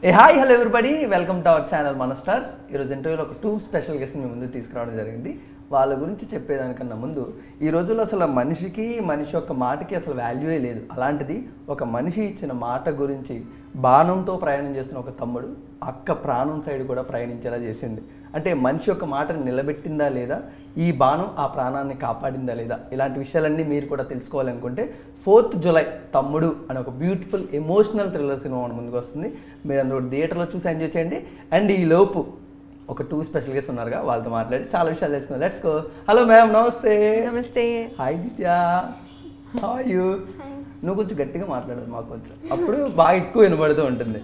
Hi hello everybody, welcome to our channel మన stars. ఈరోజు ఇంటర్వ్యూలో ఒక 2 స్పెషల్ గెస్ట్ మీ ముందు తీసుకురావడం జరిగింది. వాళ్ళ గురించి చెప్పేదానికన్నా ముందు, ఈ రోజుల్లో అసలు మనిషి యొక్క మాటకి అసలు వాల్యూయే లేదు. అలాంటిది ఒక మనిషి ఇచ్చిన మాట గురించి బాణంతో ప్రయాణం చేస్తున్న ఒక తమ్ముడు అక్క ప్రాణం సైడ్ కూడా ప్రయాణించేలా చేసింది. అంటే మనిషి యొక్క మాటను నిలబెట్టిందా లేదా, ఈ బాణం ఆ ప్రాణాన్ని కాపాడిందా లేదా, ఇలాంటి విషయాలన్నీ మీరు కూడా తెలుసుకోవాలనుకుంటే 4th జూలై తమ్ముడు అనే ఒక బ్యూటిఫుల్ ఎమోషనల్ థ్రిల్లర్ సినిమా మన ముందుకు వస్తుంది. మీరు అందరూ థియేటర్లో చూసి ఎంజాయ్ చేయండి. అండ్ ఈ లోపు ఒక 2 స్పెషల్ గెస్ట్ ఉన్నారుగా, వాళ్ళతో మాట్లాడి చాలా విషయాలు తెలుసుకుందాం. Let's go. హలో మ్యామ్, నమస్తే. నమస్తే. Hi Ditya, how are you? నువ్వు కొంచెం గట్టిగా మాట్లాడదు, మాకు కొంచెం అప్పుడు బాగా ఎక్కువ వినబడుతూ ఉంటుంది.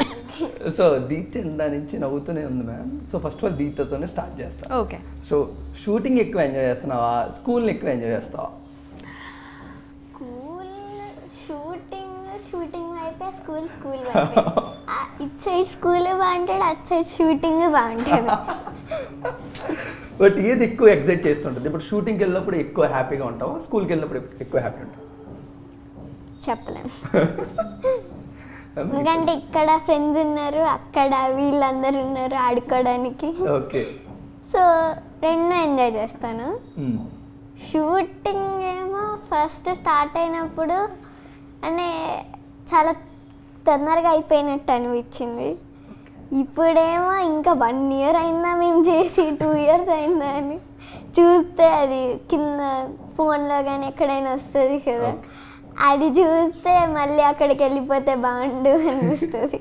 సో దీత్య దాని నుంచి నవ్వుతూనే ఉంది ma'am. So first of all దీత్యతోనే స్టార్ట్ చేస్తాను. ఓకే. సో షూటింగ్ ఎక్కువ ఎంజాయ్ చేస్తున్నావా, స్కూల్ని ఎక్కువ ఎంజాయ్ చేస్తావా? షూటింగ్ అయిపోయి స్కూల్ ఇటు సైడ్ స్కూల్ బాగుంటాడు, అటు సైడ్ షూటింగ్ బాగుంటాడు. బట్ ఏది ఎక్కువ ఎగ్జైట్ చేస్తుంటుంది? ఇప్పుడు షూటింగ్కి వెళ్ళినప్పుడు ఎక్కువ హ్యాపీగా ఉంటావా, స్కూల్కి వెళ్ళినప్పుడు ఎక్కువ హ్యాపీ ఉంటావా? చెప్పలేము, ఎందుకంటే ఇక్కడ ఫ్రెండ్స్ ఉన్నారు, అక్కడ వీళ్ళందరూ ఉన్నారు ఆడుకోవడానికి. ఓకే. సో రెండు ఎంజాయ్ చేస్తాను. షూటింగ్ ఏమో ఫస్ట్ స్టార్ట్ అయినప్పుడు అంటే చాలా తొందరగా అయిపోయినట్టు అనిపించింది. ఇప్పుడేమో ఇంకా 1 year అయిందా మేము చేసి, 2 years అయిందా అని చూస్తే అది కింద ఫోన్లో కానీ ఎక్కడైనా వస్తుంది కదా, అది చూస్తే మళ్ళీ అక్కడికి వెళ్ళిపోతే బాగుండు అనిపిస్తుంది.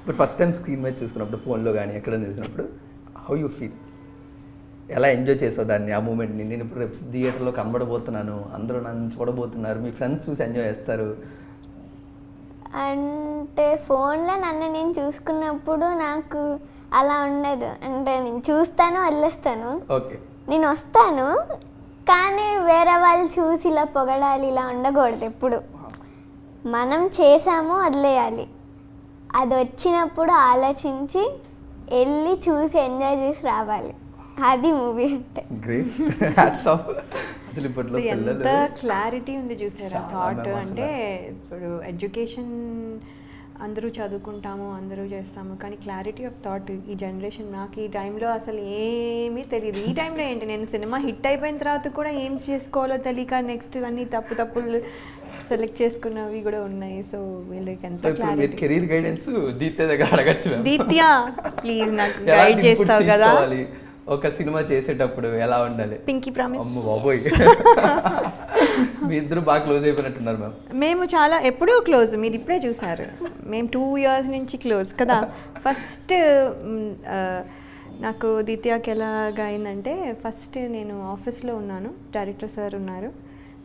బట్ ఫస్ట్ టైం స్క్రీన్ మీద చూసుకున్నప్పుడు, ఫోన్లో కానీ ఎక్కడ చూసినప్పుడు హౌ యూ ఫీల్? ఎలా ఎంజాయ్ చేసావు దాన్ని, ఆ మూమెంట్ని? నేను ఇప్పుడు రేపు థియేటర్లో కనబడబోతున్నాను, అందరూ నన్ను చూడబోతున్నారు, మీ ఫ్రెండ్స్ చూసి ఎంజాయ్ చేస్తారు. అంటే ఫోన్లో నన్ను నేను చూసుకున్నప్పుడు నాకు అలా ఉండదు. అంటే నేను చూస్తాను, వదిలేస్తాను. ఓకే. నేను వస్తాను, కానీ వేరే వాళ్ళు చూసి ఇలా పొగడాలి ఇలా ఉండకూడదు. ఎప్పుడు మనం చేసామో వదిలేయాలి. అది వచ్చినప్పుడు ఆలోచించి వెళ్ళి చూసి ఎంజాయ్ చేసి రావాలి. అది మూవీ అంటే. Great, hats off. అసలు ఇప్పట్లో ఎంత క్లారిటీ ఉంది చూసారా థాట్. అంటే ఇప్పుడు ఎడ్యుకేషన్ అందరూ చదువుకుంటాము, అందరూ చేస్తాము, కానీ క్లారిటీ ఆఫ్ థాట్ ఈ జనరేషన్ నాకు ఈ టైంలో అసలు ఏమీ తెలియదు. ఈ టైంలో ఏంటి, నేను సినిమా హిట్ అయిపోయిన తర్వాత కూడా ఏం చేసుకోవాలో తెలియక నెక్స్ట్ అన్ని తప్పులు సెలెక్ట్ చేసుకున్నవి కూడా ఉన్నాయి. సో వీళ్ళకి ఎంత క్లారిటీ. కెరీర్ గైడెన్స్ దీత్య దగ్గర అడగచ్చు. దీత్య ప్లీజ్ నాకు గైడ్ చేస్తావు కదా. ఒక సినిమా చేసేటప్పుడు ఎలా ఉండాలి? పింకీ ప్రామిస్. అమ్మ బాబోయ్, మీ ఇద్దరు బాగా క్లోజ్ అయిపోయినట్టున్నారు మ్యామ్. మేము చాలా ఎప్పుడూ క్లోజ్, మీరు ఇప్పుడే చూసారు. మేము 2 years నుంచి క్లోజ్ కదా. ఫస్ట్ నాకు దీత్యాకి ఎలాగా అయిందంటే, ఫస్ట్ నేను ఆఫీస్లో ఉన్నాను, డైరెక్టర్ సార్ ఉన్నారు,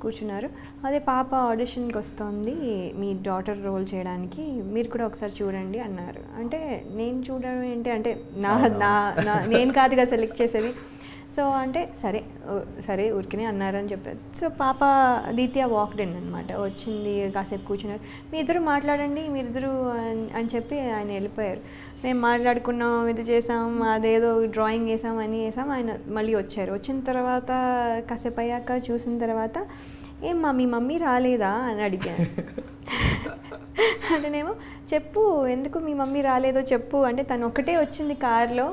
కూర్చున్నారు. అదే పాప ఆడిషన్కి వస్తుంది మీ డాటర్ రోల్ చేయడానికి, మీరు కూడా ఒకసారి చూడండి అన్నారు. అంటే నేను చూడడం ఏంటి అంటే నేను కాదుగా సెలెక్ట్ చేసేది. సో అంటే సరే ఊరికనే అన్నారని చెప్పారు. సో పాప దీత్య వాక్డ్ ఇన్ అనమాట, వచ్చింది, కాసేపు కూర్చున్నారు. మీ ఇద్దరు మాట్లాడండి, మీరిద్దరు అని చెప్పి ఆయన వెళ్ళిపోయారు. మేము మాట్లాడుకున్నాం, ఇది చేసాం, అదేదో డ్రాయింగ్ వేసాం, అని వేసాం. ఆయన మళ్ళీ వచ్చారు. వచ్చిన తర్వాత కాసేపు అయ్యాక చూసిన తర్వాత, ఏమ్మా మీ మమ్మీ రాలేదా అని అడిగాను. అంటేనేమో చెప్పు, ఎందుకు మీ మమ్మీ రాలేదో చెప్పు అంటే, తను ఒక్కటే వచ్చింది కార్లో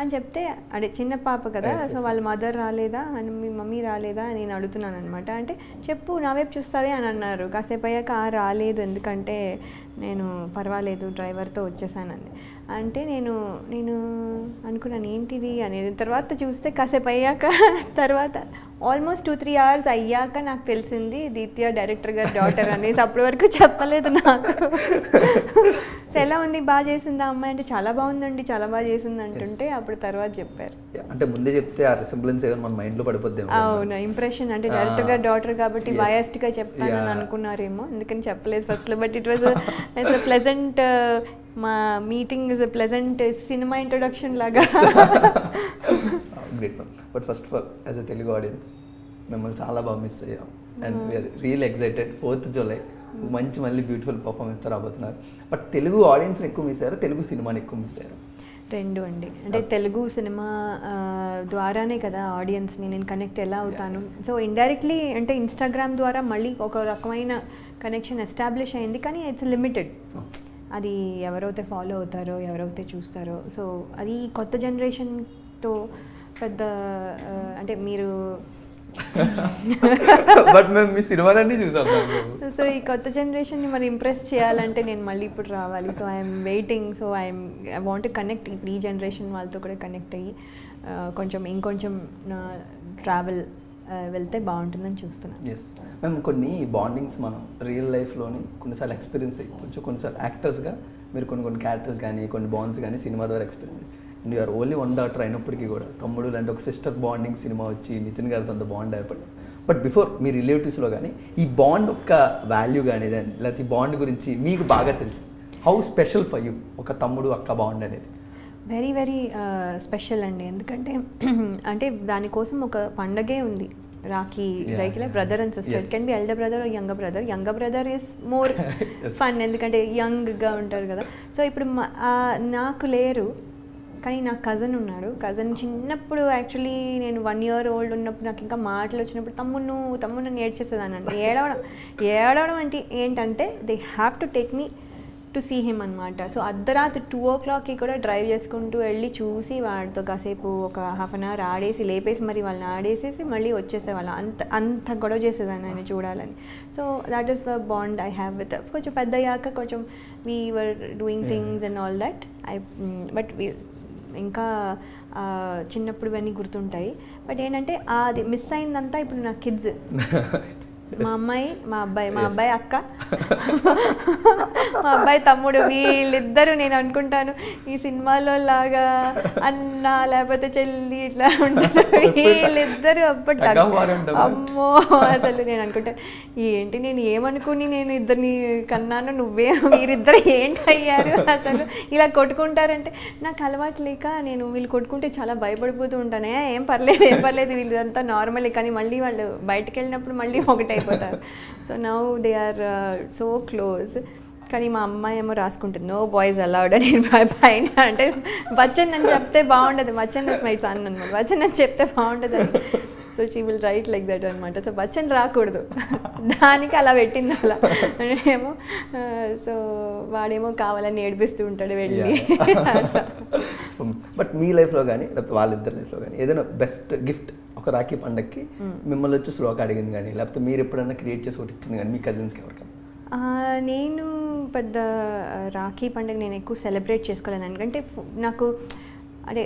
అని చెప్తే, అదే చిన్న పాప కదా, సో వాళ్ళ మదర్ రాలేదా అని, మీ మమ్మీ రాలేదా అని నేను అడుగుతున్నాను అనమాట. అంటే చెప్పు, నా వైపు చూస్తావే అని అన్నారు. కాసేపు అయ్యాక రాలేదు, ఎందుకంటే నేను పర్వాలేదు డ్రైవర్తో వచ్చేసానండి. అంటే నేను అనుకున్నాను ఏంటిది అనేది. తర్వాత చూస్తే కాసేపు అయ్యాక, తర్వాత ఆల్మోస్ట్ 2-3 hours అయ్యాక నాకు తెలిసింది దీత్య డైరెక్టర్ గారి డాటర్ అనేసి. అప్పటి వరకు చెప్పలేదు నాకు. సో ఎలా ఉంది, బాగా చేసిందా అమ్మాయి అంటే, చాలా బాగుందండి, చాలా బాగా చేసింది అంటుంటే అప్పుడు తర్వాత చెప్పారు. అంటే ముందే చెప్తే ఆ రిసెంబ్లెన్స్ ఏదో మన మైండ్లో పడిపోద్ది. అవును, ఇంప్రెషన్ అంటే డైరెక్టర్ గారి డాటర్ కాబట్టి బయాస్డ్గా చెప్తానని అనుకున్నారేమో, అందుకని చెప్పలేదు ఫస్ట్లో. But it was a pleasant, మా meeting is a pleasant cinema introduction లాగా. Great. But first of all as a Telugu audience మిమ్మల్ని చాలా బాగా మిస్ అయ్యాం. And we're real excited. 4th July మంచి మళ్ళీ బ్యూటిఫుల్ పర్ఫార్మెన్స్తో రాబోతున్నారు. బట్ తెలుగు ఆడియన్స్ని ఎక్కువ మిస్ అయ్యారు, తెలుగు సినిమాని ఎక్కువ మిస్ అయ్యారు? రెండు అండి. అంటే తెలుగు సినిమా ద్వారానే కదా ఆడియన్స్ని నేను కనెక్ట్ ఎలా అవుతాను. సో ఇండైరెక్ట్లీ అంటే ఇన్స్టాగ్రామ్ ద్వారా మళ్ళీ ఒక రకమైన కనెక్షన్ ఎస్టాబ్లిష్ అయింది, కానీ ఇట్స్ లిమిటెడ్. అది ఎవరైతే ఫాలో అవుతారో ఎవరైతే చూస్తారో. సో అది కొత్త జనరేషన్తో పెద్ద అంటే మీరు బట్ మేము మీ సినిమాలన్నీ చూసాం. సో ఈ కొత్త జనరేషన్ని మరి ఇంప్రెస్ చేయాలంటే నేను మళ్ళీ ఇప్పుడు రావాలి. So I'm waiting. So I want to connect ఇప్పుడు ఈ జనరేషన్ వాళ్ళతో కూడా కనెక్ట్ అయ్యి ఇంకొంచెం ట్రావెల్ వెళ్తే బాగుంటుందని చూస్తున్నాను. ఎస్ మేము కొన్ని బాండింగ్స్ మనం రియల్ లైఫ్లోని కొన్నిసార్లు ఎక్స్పీరియన్స్ అయిపోవచ్చు. కొన్నిసార్లు యాక్టర్స్గా మీరు కొన్ని క్యారెక్టర్స్ కానీ కొన్ని బాండ్స్ కానీ సినిమా ద్వారా experience. And your only one daughter అయినప్పటికీ కూడా తమ్ముడు లాంటి ఒక సిస్టర్ బాండింగ్ సినిమా వచ్చి నితిన్ గారితో అంత బాండ్ ఏర్పడ్డాం. బట్ బిఫోర్ మీ రిలేటివ్స్లో కానీ ఈ బాండ్ యొక్క వాల్యూ కానీ లేకపోతే ఈ బాండ్ గురించి మీకు బాగా తెలుసు. హౌ స్పెషల్ ఫర్ యూ ఒక తమ్ముడు అక్క బాండ్ అనేది? వెరీ వెరీ స్పెషల్ అండి. ఎందుకంటే అంటే దానికోసం ఒక పండగే ఉంది. Rakhi brother and sister. It can be elder brother or younger brother is more fun ఎందుకంటే యంగ్గా ఉంటారు కదా. సో ఇప్పుడు నాకు లేరు కానీ నాకు కజన్ ఉన్నాడు. కజన్ చిన్నప్పుడు యాక్చువల్లీ నేను 1 year old ఉన్నప్పుడు నాకు ఇంకా మాటలు వచ్చినప్పుడు తమ్ముడు ఏడ్చేసేదానండి. ఏడవడం అంటే ఏంటంటే they have to take me to see him అనమాట. సో అర్ధరాత్రి 2 o'clockకి కూడా డ్రైవ్ చేసుకుంటూ వెళ్ళి చూసి వాడితో కాసేపు ఒక 1/2 hour ఆడేసి లేపేసి మరి వాళ్ళని ఆడేసేసి మళ్ళీ వచ్చేసేవాళ్ళం. అంత గొడవ చేసేదాన్ని ఆయన చూడాలని. So that is the bond I have with. కొంచెం పెద్ద అయ్యాక కొంచెం we were doing things and all that. But ఇంకా చిన్నప్పుడు ఇవన్నీ గుర్తుంటాయి. బట్ ఏంటంటే అది మిస్ అయిందంతా ఇప్పుడు నా కిడ్స్, మా అమ్మాయి మా అబ్బాయి అక్క, మా అబ్బాయి తమ్ముడు, వీళ్ళిద్దరూ నేను అనుకుంటాను ఈ సినిమాలో లాగా అన్న లేకపోతే చెల్లి ఇట్లా ఉంటారు. వీళ్ళిద్దరూ అప్పటి అమ్మో అసలు నేను అనుకుంటాను ఏంటి నేను ఏమనుకుని నేను ఇద్దరిని కన్నాను, మీరిద్దరు ఏంటి అయ్యారు అసలు ఇలా కొట్టుకుంటారంటే నాకు అలవాటు లేక నేను వీళ్ళు కొట్టుకుంటే చాలా భయపడిపోతూ ఉంటాను. ఏం పర్లేదు వీళ్ళంతా నార్మలే. కానీ మళ్ళీ వాళ్ళు బయటకు వెళ్ళినప్పుడు మళ్ళీ ఒకటే అయిపోతారు. So now they are so close. కానీ మా అమ్మాయి ఏమో రాసుకుంటుంది నో బాయ్స్ అలౌడ్ అని. పైన అంటే బచ్చన్ అని చెప్తే బాగుండదు, బచ్చన్ ఇస్ మై సన్ అనమాట, బచ్చన్ అని చెప్తే బాగుంటుంది అని. So she will write like that అనమాట. సో బచ్చన్ రాకూడదు దానికి అలా పెట్టింది అలా ఏమో. సో వాడేమో కావాలని ఏడిపిస్తూ ఉంటాడు వెళ్ళి. బట్ మీ లైఫ్లో కానీ లేకపోతే వాళ్ళిద్దరి లైఫ్లో కానీ ఏదైనా బెస్ట్ గిఫ్ట్ ఒక రాఖీ పండగకి మిమ్మల్ని వచ్చి శ్లోక అడిగింది కానీ లేకపోతే మీరు ఎప్పుడైనా క్రియేట్ చేసి ఒకటి ఇచ్చింది కానీ మీ కజిన్స్కి ఎవరికైనా? నేను పెద్ద రాఖీ పండుగ నేను ఎక్కువ సెలబ్రేట్ చేసుకోలేను. ఎందుకంటే నాకు అంటే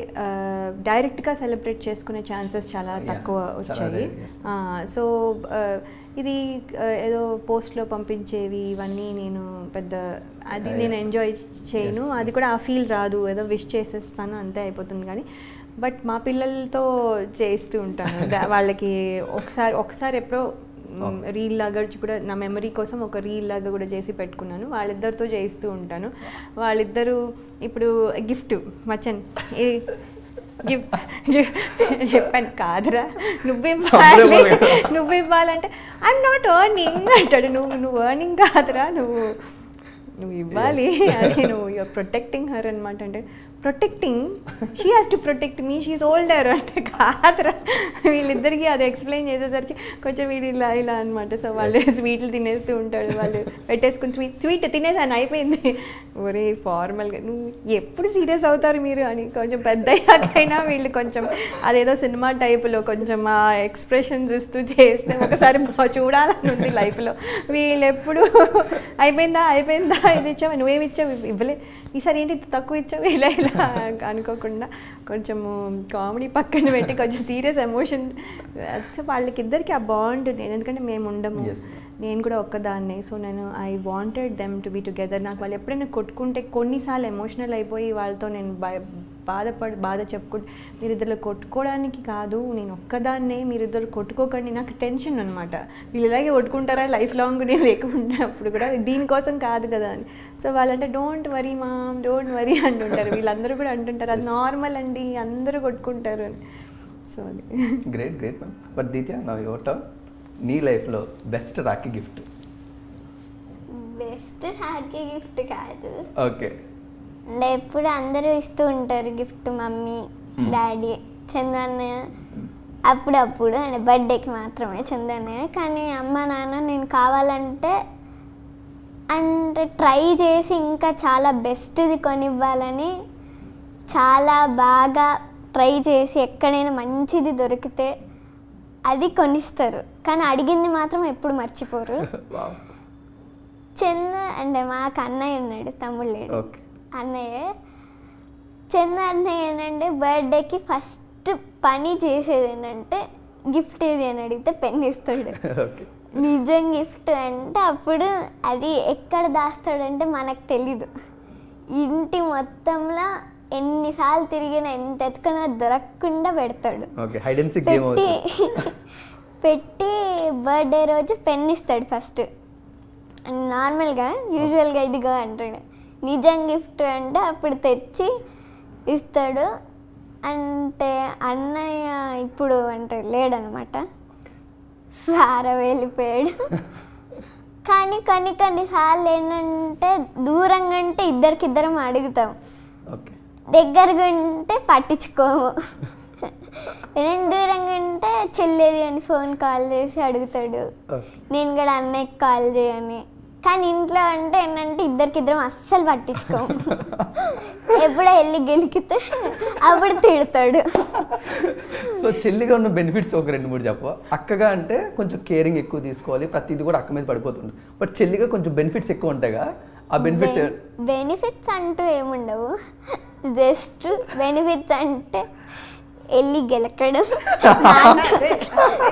డైరెక్ట్గా సెలబ్రేట్ చేసుకునే ఛాన్సెస్ చాలా తక్కువ వచ్చాయి. సో ఇది ఏదో పోస్ట్లో పంపించేవి ఇవన్నీ నేను పెద్ద అది నేను ఎంజాయ్ చేయను. అది కూడా ఆ ఫీల్ రాదు, ఏదో విష్ చేసేస్తాను అంతే అయిపోతుంది. కానీ బట్ మా పిల్లలతో చేస్తూ ఉంటాను. వాళ్ళకి ఒకసారి ఎప్పుడో రీల్ లాగా కూడా నా మెమరీ కోసం ఒక రీల్ లాగా కూడా చేసి పెట్టుకున్నాను. వాళ్ళిద్దరితో చేయిస్తూ ఉంటాను. వాళ్ళిద్దరూ ఇప్పుడు గిఫ్ట్ మచన్ గిఫ్ట్ చెప్పాను కాదురా నువ్వు ఇవ్వాలంటే ఐఎమ్ నాట్ ఎర్నింగ్ అంటాడు. నువ్వు ఎర్నింగ్ కాదురా నువ్వు ఇవ్వాలి అని. నువ్వు యూఆర్ ప్రొటెక్టింగ్ హర్ అనమాట. అంటే protecting she has to protect me, she is older అంటే కాదురా. వీళ్ళిద్దరికి అది ఎక్స్ప్లెయిన్ చేసేసరికి కొంచెం వీడు ఇలా అనమాట. సో వాళ్ళు స్వీట్లు తినేస్తూ ఉంటాడు, వాళ్ళు పెట్టేసుకుని స్వీట్ తినేసాను అయిపోయింది. ఒరే ఫార్మల్గా నువ్వు ఎప్పుడు సీరియస్ అవుతారు మీరు అని. కొంచెం పెద్ద అయ్యాకైనా వీళ్ళు కొంచెం అదేదో సినిమా టైపులో కొంచెం ఆ ఎక్స్ప్రెషన్స్ ఇస్తూ చేస్తే ఒకసారి చూడాలని ఉంది లైఫ్లో. వీళ్ళు ఎప్పుడు అయిపోయిందా ఇది ఇచ్చావు, నువ్వేమి ఇచ్చావు, ఇవ్వలే, ఈసారి ఏంటి తక్కువ ఇచ్చావు, ఇలా అనుకోకుండా కొంచెము కామెడీ పక్కన పెట్టి కొంచెం సీరియస్ ఎమోషన్. వాళ్ళకిద్దరికి ఆ బాండ్ నేను ఎందుకంటే మేము ఉండము, నేను కూడా ఒక్కదాన్నే. సో నేను I wanted them to be together. నాకు వాళ్ళు ఎప్పుడైనా కొట్టుకుంటే కొన్నిసార్లు ఎమోషనల్ అయిపోయి వాళ్ళతో నేను బాధ చెప్పుకుంటే మీరిద్దరు కొట్టుకోవడానికి కాదు, నేను ఒక్కదాన్నే, మీరిద్దరు కొట్టుకోకండి, నాకు టెన్షన్ అనమాట. వీళ్ళు ఇలాగే కొట్టుకుంటారా లైఫ్ లాంగ్ నేను లేకుండాప్పుడు కూడా, దీనికోసం కాదు కదా అని. సో వాళ్ళంటే don't worry mom don't worry అంటుంటారు. వీళ్ళందరూ కూడా అంటుంటారు అది నార్మల్ అండి అందరూ కొట్టుకుంటారు అని. సో అది గ్రేట్ మ్యామ్. బట్ దీత్య నా యువర్ టర్న్. నీ లైఫ్లో best Rakhi gift? Best Rakhi gift కాదు, ఓకే, అంటే ఎప్పుడు అందరూ ఇస్తూ ఉంటారు గిఫ్ట్, మమ్మీ డాడీ చందన్నయ్య అప్పుడప్పుడు, అంటే బర్త్డేకి మాత్రమే చందన్నయ్య. కానీ అమ్మ నాన్న నేను కావాలంటే అండ్ ట్రై చేసి ఇంకా చాలా బెస్ట్ది కొనివ్వాలని చాలా బాగా ట్రై చేసి ఎక్కడైనా మంచిది దొరికితే అది కొనిస్తారు, కానీ అడిగింది మాత్రం ఎప్పుడు మర్చిపోరు. చందు అంటే మాకు అన్నయ్య ఉన్నాడు, తమ్ముడు లేడు. అన్నయ్య చందు అన్నయ్య ఏంటంటే బర్త్డేకి ఫస్ట్ పని చేసేది ఏంటంటే గిఫ్ట్ ఏది అని అడిగితే పెన్ ఇస్తాడు. నిజం గిఫ్ట్ అంటే అప్పుడు అది ఎక్కడ దాస్తాడంటే మనకు తెలీదు. ఇంటి మొత్తంలో ఎన్నిసార్లు తిరిగినా ఎంత ఎత్తుకున్నా దొరకకుండా పెడతాడు. పెట్టి బర్త్డే రోజు పెన్ ఇస్తాడు ఫస్ట్. నార్మల్గా యూజువల్గా ఇదిగో అంటాడు. నిజం గిఫ్ట్ అంటే అప్పుడు తెచ్చి ఇస్తాడు. అంటే అన్నయ్య ఇప్పుడు అంటే లేడనమాట, సారా వెళ్ళిపోయాడు. కానీ కొన్నిసార్లు ఏంటంటే దూరంగా అంటే ఇద్దరికిద్దరం అడుగుతాం, దగ్గరగా ఉంటే పట్టించుకోము. నేను దూరంగా ఉంటే చెల్లేది అని ఫోన్ కాల్ చేసి అడుగుతాడు, నేను కూడా అన్నయ్యకి కాల్ చేయని. కానీ ఇంట్లో అంటే ఏంటంటే ఇద్దరికిద్దరం అస్సలు పట్టించుకోము. ఎప్పుడో వెళ్ళి గెలికితే అప్పుడు తిడతాడు. సో చెల్లిగా ఉన్న బెనిఫిట్స్ ఒక 2-3 చెప్పవా? అక్కగా అంటే కొంచెం కేరింగ్ ఎక్కువ తీసుకోవాలి, ప్రతిదీ కూడా అక్క మీద పడిపోతుంది. బట్ చెల్లిగా కొంచెం బెనిఫిట్స్ ఎక్కువ ఉంటాయిగా, ఆ బెనిఫిట్స్ అంటూ ఏముండవు. జస్ట్ బెనిఫిట్స్ అంటే వెళ్ళి గెలకడం,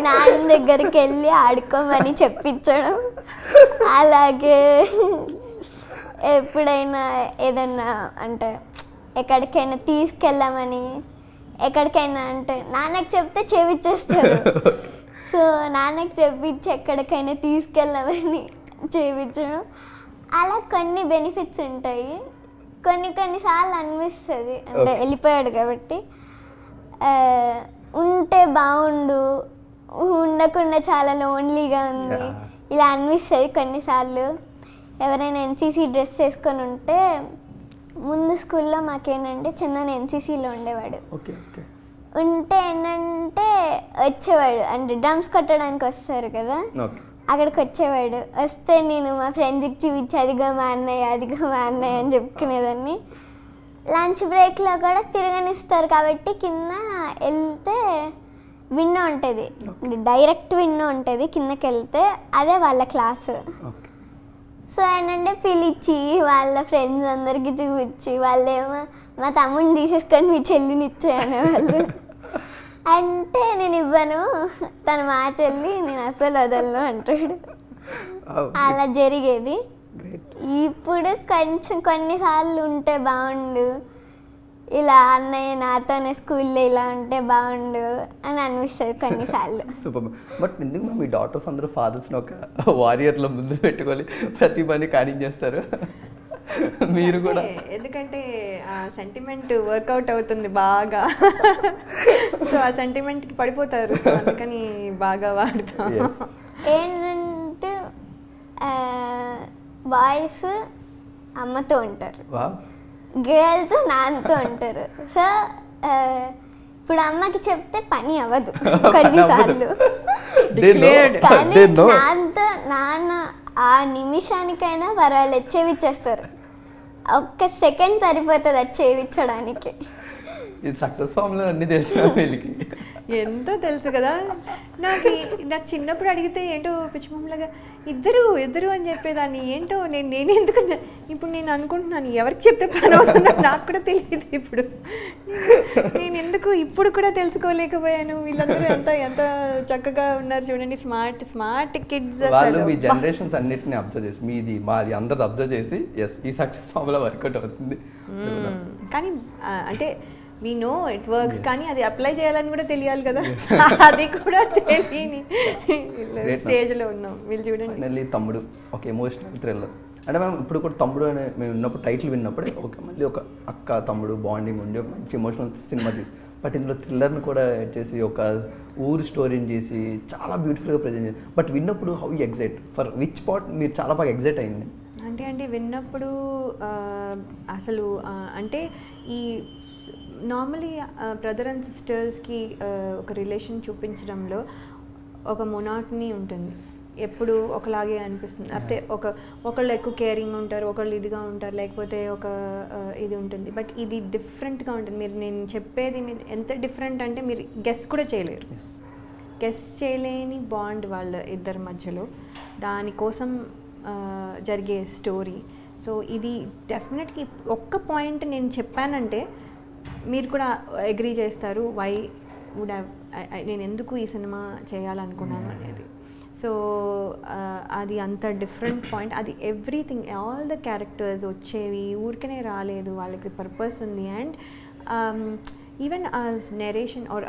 నాన్న దగ్గరికి వెళ్ళి ఆడుకోమని చెప్పించడం, అలాగే ఎప్పుడైనా ఏదన్నా అంటే ఎక్కడికైనా తీసుకెళ్ళామని, ఎక్కడికైనా అంటే నాన్నకి చెప్తే చేపించేస్తారు. సో నాన్నకి చెప్పించి ఎక్కడికైనా తీసుకెళ్ళామని చేపించడం, అలా కొన్ని బెనిఫిట్స్ ఉంటాయి. కొన్నిసార్లు అనిపిస్తుంది అంటే వెళ్ళిపోయాడు కాబట్టి ఉంటే బాగుండు, ఉండకుండా చాలా లోన్లీగా ఉంది ఇలా అనిపిస్తుంది కొన్నిసార్లు. ఎవరైనా ఎన్సీసీ డ్రెస్ వేసుకొని ఉంటే, ముందు స్కూల్లో మాకేంటంటే చిన్న ఎన్సీసీలో ఉండేవాడు. ఉంటే ఏంటంటే వచ్చేవాడు, అంటే డ్రమ్స్ కొట్టడానికి వస్తారు కదా, అక్కడికి వచ్చేవాడు. వస్తే నేను మా ఫ్రెండ్స్కి చూపించి అదిగో మా అన్నయ్య అని చెప్పుకునేదాన్ని. లంచ్ బ్రేక్లో కూడా తిరగనిస్తారు కాబట్టి కింద వెళ్తే విండో ఉంటుంది, డైరెక్ట్ విండో ఉంటుంది, కిందకి వెళ్తే అదే వాళ్ళ క్లాసు. సో ఏంటంటే పిలిచి వాళ్ళ ఫ్రెండ్స్ అందరికీ చూపించి వాళ్ళేమో మా తమ్ముడిని తీసేసుకొని మీ చెల్లిని ఇచ్చేయనేవాళ్ళు. అంటే నేను ఇవ్వను, తను మా చెల్లి, నేను అసలు వదలను అంటాడు. అలా జరిగేది. ఇప్పుడు కొంచెం కొన్నిసార్లు ఉంటే బాగుండు, ఇలా అన్నయ్య నాతోనే స్కూల్లో ఇలా ఉంటే బాగుండు అని అనిపిస్తుంది కొన్నిసార్లు. సూపర్. బట్ ఎందుకు మీ డాటర్స్ అందరూ ఫాదర్స్ని ఒక వారియర్లో ముందు పెట్టుకొని ప్రతి పని కానించేస్తారు? మీరు కూడా ఎందుకంటే ఆ సెంటిమెంట్ వర్కౌట్ అవుతుంది బాగా. సో ఆ సెంటిమెంట్కి పడిపోతారు, సో అందుకని బాగా వాడతాం. ఏంటంటే బాయ్స్ అమ్మతో ఉంటారు, గర్ల్స్ నాన్నతో ఉంటారు. సో ఇప్పుడు అమ్మకి చెప్తే పని అవ్వదు కొన్నిసార్లు, కానీ నాన్న ఆ నిమిషానికైనా పర్వాలేదు చేయించేస్తారు. ఒక్క సెకండ్ సరిపోతుంది అది చేయించడానికి. ఇది సక్సెస్ ఫార్ములా అన్నీ తెలుసు వీళ్ళకి, ఎంతో తెలుసు కదా. నాకు చిన్నప్పుడు అడిగితే ఏంటో పిచ్చిమమ్మలాగా ఇద్దరు అని చెప్పేదాన్ని. ఏంటో నేను ఎందుకు ఇప్పుడు నేను అనుకుంటున్నాను ఎవరికి చెప్తే పని అవుతుందో నాకు కూడా తెలియదు. ఇప్పుడు నేను ఎందుకు ఇప్పుడు కూడా తెలుసుకోలేకపోయాను. వీళ్ళందరూ ఎంత చక్కగా ఉన్నారు చూడండి, స్మార్ట్ కిడ్స్. వాళ్ళు మీ జనరేషన్స్ అన్నిటిని అబ్జర్వ్ చేసి మీది మాది అందరు అబ్జర్వ్ చేసి ఎస్ ఈ సక్సెస్ ఫార్ములా వర్కౌట్ అవుతుంది. కానీ అంటే వీ నో ఇట్ వర్క్స్, కానీ అది అప్లై చేయాలని కూడా తెలియాలి కదా, అది కూడా తెలియని స్టేజ్లో ఉన్నాం. వీళ్ళు చూడండి. ఫైనల్లీ తమ్ముడు ఒక ఎమోషనల్ థ్రిల్లర్. అంటే మేము ఇప్పుడు కూడా తమ్ముడు అనే మేము ఉన్నప్పుడు టైటిల్ విన్నప్పుడే మళ్ళీ ఒక అక్క తమ్ముడు బాండింగ్ ఉండి ఒక మంచి ఎమోషనల్ సినిమా తీసి, బట్ ఇందులో థ్రిల్లర్ని కూడా చేసి ఒక ఊరు స్టోరీని చేసి చాలా బ్యూటిఫుల్గా ప్రజెంట్ చేసి, బట్ విన్నప్పుడు how you excite for which part మీరు చాలా బాగా ఎగ్జైట్ అయింది? అంటే విన్నప్పుడు అసలు అంటే ఈ నార్మలీ బ్రదర్ అండ్ సిస్టర్స్కి ఒక రిలేషన్ చూపించడంలో ఒక మొనాటనీ ఉంటుంది. ఎప్పుడు ఒకలాగే అనిపిస్తుంది. అంటే ఒకళ్ళు ఎక్కువ కేరింగ్ ఉంటారు, ఒకళ్ళు ఇదిగా ఉంటారు, లేకపోతే ఒక ఇది ఉంటుంది. బట్ ఇది డిఫరెంట్గా ఉంటుంది. నేను చెప్పేది మీరు ఎంత డిఫరెంట్ అంటే మీరు గెస్ కూడా చేయలేరు. గెస్ చేయలేని బాండ్ వాళ్ళ ఇద్దరి మధ్యలో, దానికోసం జరిగే స్టోరీ. సో ఇది డెఫినెట్గా ఒక్క పాయింట్ నేను చెప్పానంటే మీరు కూడా అగ్రీ చేస్తారు, వై వుడ్ హ్యావ్ నేను ఎందుకు ఈ సినిమా చేయాలనుకున్నాను అనేది. సో అది అంత డిఫరెంట్ పాయింట్. అది ఎవ్రీథింగ్, ఆల్ ద క్యారెక్టర్స్ వచ్చేవి ఊరికనే రాలేదు, వాళ్ళకి పర్పస్ ఉంది. And even narration or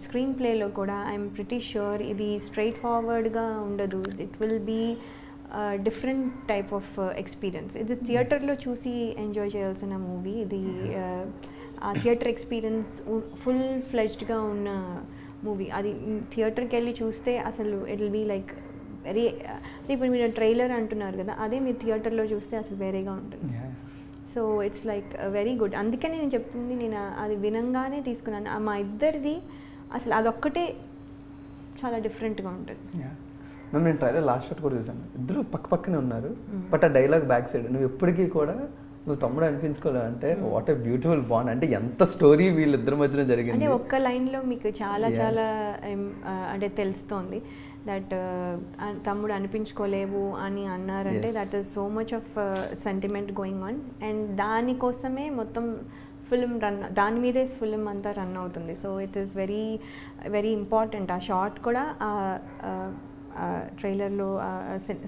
screen ప్లేలో కూడా ఐఎమ్ ప్రిటీ ష్యూర్ ఇది స్ట్రైట్ ఫార్వర్డ్గా ఉండదు. It will be different type of experience. ఇది థియేటర్లో చూసి ఎంజాయ్ చేయాల్సిన మూవీ. ఇది ఆ థియేటర్ ఎక్స్పీరియన్స్ ఫుల్ ఫ్లెజ్డ్గా ఉన్న మూవీ. అది థియేటర్కి వెళ్ళి చూస్తే అసలు it will be like very, ఇప్పుడు మీరు ట్రైలర్ అంటున్నారు కదా, అదే మీరు థియేటర్లో చూస్తే అసలు వేరేగా ఉంటుంది. So it's like very good. అందుకని నేను చెప్తుంది, నేను అది వినంగానే తీసుకున్నాను. మా ఇద్దరిది అసలు అదొక్కటే చాలా డిఫరెంట్గా ఉంటుంది. మ్యామ్ నేను ట్రైలర్ లాస్ట్ షాట్ కూడా చూసాను, ఇద్దరు పక్క పక్కనే ఉన్నారు. బట్ ఆ డైలాగ్ బ్యాక్ సైడ్ నువ్వు ఎప్పటికీ కూడా నువ్వు తమ్ముడు అనిపించుకోలేదు అంటే వాట్ ఏ బ్యూటిఫుల్ బాండ్. అంటే ఎంత స్టోరీ వీళ్ళిద్దరి మధ్యన జరిగింది. అంటే ఒక్క లైన్లో మీకు చాలా చాలా అంటే తెలుస్తోంది దట్ తమ్ముడు అనిపించుకోలేవు అని అన్నారంటే that is so much of sentiment going on. And దానికోసమే మొత్తం ఫిల్మ్ దాని మీదే ఫిల్మ్ అంతా రన్ అవుతుంది. So it is very very important. ఆ షార్ట్ కూడా ట్రైలర్లో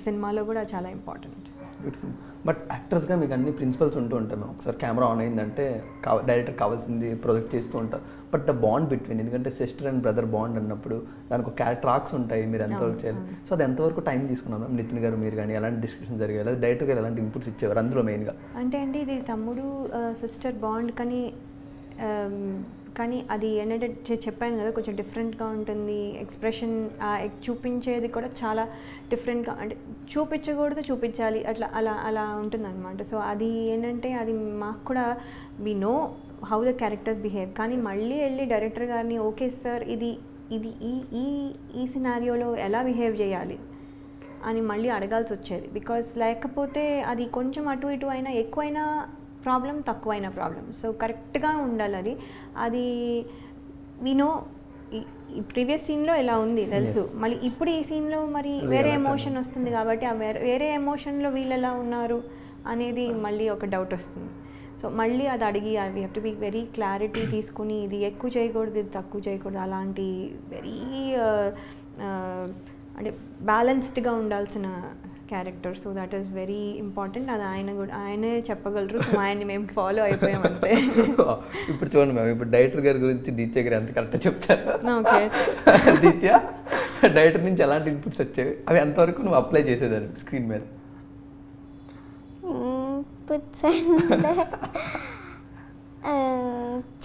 సినిమాలో కూడా చాలా ఇంపార్టెంట్. బ్యూటిఫుల్. బట్ యాక్టర్స్గా మీకు అన్ని ప్రిన్సిపల్స్ ఉంటూ ఉంటాయి. మేము ఒకసారి కెమెరా ఆన్ అయిందంటే డైరెక్టర్ కావాల్సింది ప్రొజెక్ట్ చేస్తూ ఉంటారు. బట్ ద బాండ్ బిట్వీన్, ఎందుకంటే సిస్టర్ అండ్ బ్రదర్ బాండ్ అన్నప్పుడు దానికి ఒక క్యారెక్టర్ ఆర్క్స్ ఉంటాయి, మీరు ఎంతవరకు చేయాలి. సో అది ఎంతవరకు టైం తీసుకున్నాం మ్యామ్? నితిన్ గారు మీరు కానీ ఎలాంటి డిస్కషన్ జరిగాయి, లేదా డైరెక్టర్ గారు ఎలాంటి ఇన్పుట్స్ ఇచ్చేవారు అందులో మెయిన్గా? అంటే అండి ఇది తమ్ముడు సిస్టర్ బాండ్ కానీ అది ఏంటంటే చెప్పాను కదా కొంచెం డిఫరెంట్గా ఉంటుంది. ఎక్స్ప్రెషన్ చూపించేది కూడా చాలా డిఫరెంట్గా, అంటే చూపించకూడదు చూపించాలి అట్లా అలా ఉంటుంది అనమాట. సో అది ఏంటంటే అది మాకు కూడా we know how the characters behave. కానీ మళ్ళీ వెళ్ళి డైరెక్టర్ గారిని ఓకే సార్ ఇది ఇది ఈ సినారియోలో ఎలా బిహేవ్ చేయాలి అని మళ్ళీ అడగాల్సి వచ్చేది. బికాస్ లేకపోతే అది కొంచెం అటు ఇటు అయినా ఎక్కువైనా ప్రాబ్లం, తక్కువైన ప్రాబ్లం. సో కరెక్ట్గా ఉండాలి. అది వినో ఈ ప్రీవియస్ సీన్లో ఇలా ఉంది తెలుసు, మళ్ళీ ఇప్పుడు ఈ సీన్లో మరి వేరే ఎమోషన్ వస్తుంది కాబట్టి ఆ వేరే ఎమోషన్లో వీళ్ళు ఎలా ఉన్నారు అనేది మళ్ళీ ఒక డౌట్ వస్తుంది. సో మళ్ళీ అది అడిగి we have to be very clarity తీసుకుని ఇది ఎక్కువ చేయకూడదు ఇది తక్కువ చేయకూడదు అలాంటి వెరీ అంటే బ్యాలెన్స్డ్గా ఉండాల్సిన character. So that is very important. అది ఆయనే చెప్పగలరు. సో ఆయన్ని మేము ఫాలో అయిపోయాం అంతే. ఇప్పుడు చూడండి మ్యామ్, ఇప్పుడు డైరెక్టర్ గారి గురించి దీత్య గారు ఎంత కరెక్ట్గా చెప్తారు. ఓకే దీత్య, డైరెక్టర్ నుంచి ఎలాంటి ఇన్పుట్స్ వచ్చేవి, అవి ఎంతవరకు నువ్వు అప్లై చేసేదాన్ని స్క్రీన్ మీద?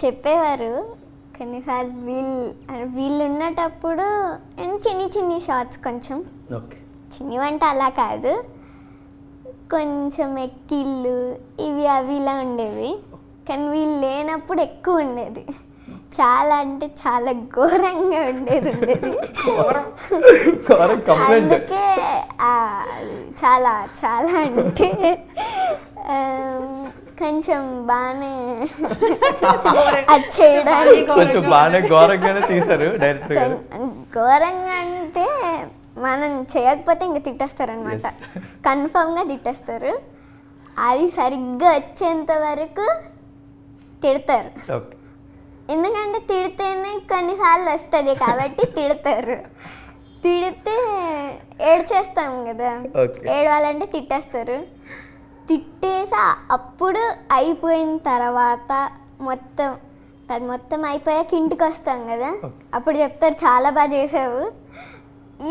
చెప్పేవారు కొన్నిసార్లు వీళ్ళు ఉన్నటప్పుడు చిన్ని షార్ట్స్ కొంచెం చిన్నవంటే అలా కాదు, కొంచెం ఎక్కిళ్ళు ఇవి అవి ఇలా ఉండేవి. కానీ వీళ్ళు లేనప్పుడు ఎక్కువ ఉండేది, చాలా అంటే చాలా ఘోరంగా ఉండేది. అందుకే చాలా చాలా అంటే కొంచెం బాగానే అది చేయడానికి ఘోరంగానే తీశారు డైరెక్టర్ గారు. ఘోరంగా అంటే మనం చేయకపోతే ఇంకా తిట్టేస్తారనమాట, కన్ఫర్మ్గా తిట్టేస్తారు. అది సరిగ్గా వచ్చేంత వరకు తిడతారు, ఎందుకంటే తిడితేనే కొన్నిసార్లు వస్తుంది కాబట్టి తిడతారు. తిడితే ఏడ్చేస్తాం కదా, ఏడవాలంటే తిట్టేస్తారు. తిట్టేసి అప్పుడు అయిపోయిన తర్వాత మొత్తం అయిపోయాక ఇంటికి వస్తాం కదా, అప్పుడు చెప్తారు చాలా బాగా చేసావు.